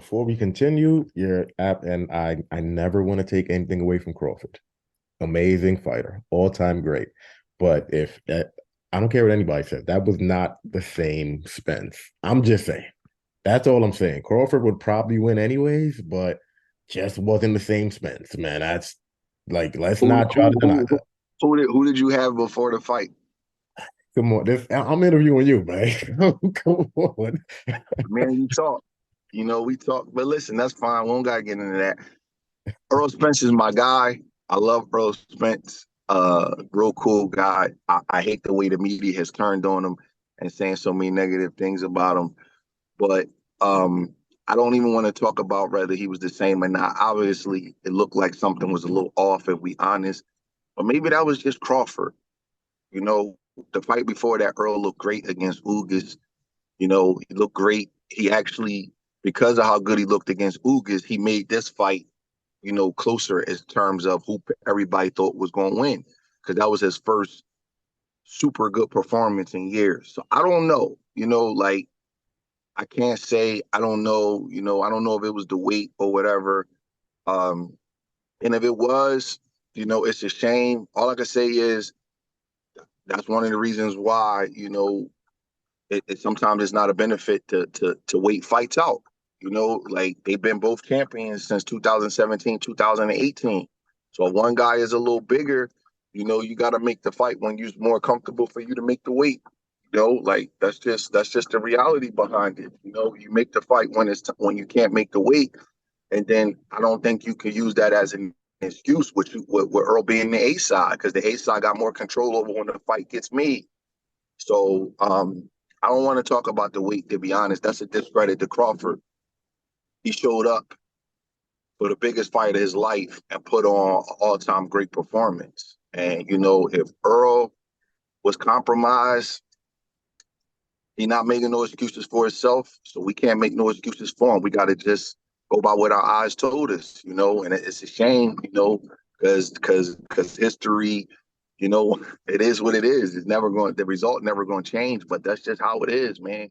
before we continue, your app and I never want to take anything away from Crawford. Amazing fighter, all time great. But if that, I don't care what anybody says, that was not the same Spence. I'm just saying. That's all I'm saying. Crawford would probably win anyways, but just wasn't the same Spence, man. That's like, let's Who not try who to deny who that. who did you have before the fight? Come on, I'm interviewing you, man. Come on. Man, you talk. We talk. But listen, that's fine. We don't gotta get into that. Errol Spence is my guy. I love Errol Spence. Real cool guy. I hate the way the media has turned on him and saying so many negative things about him. But I don't even want to talk about whether he was the same or not. Obviously, it looked like something was a little off, if we honest. But maybe that was just Crawford. You know, the fight before that, Earl looked great against Ugas. He looked great. He actually, because of how good he looked against Ugas, he made this fight, closer in terms of who everybody thought was going to win, because that was his first super good performance in years. So I don't know, like I can't say I don't know, I don't know if it was the weight or whatever. Um, and if it was, it's a shame. All I can say is that's one of the reasons why, sometimes it's not a benefit to wait fights out. Like they've been both champions since 2017, 2018. So if one guy is a little bigger, you got to make the fight when you're more comfortable for you to make the weight. Like that's just the reality behind it. You make the fight when you can't make the weight, and then I don't think you can use that as an excuse with Earl being the A side, because the A side got more control over when the fight gets made. So I don't want to talk about the weight, to be honest. That's a discredit to Crawford. He showed up for the biggest fight of his life and put on an all-time great performance. And if Earl was compromised, he's not making no excuses for himself. So we can't make no excuses for him. We got to just go by what our eyes told us, And it's a shame, because history, it is what it is. The result never going to change. But that's just how it is, man.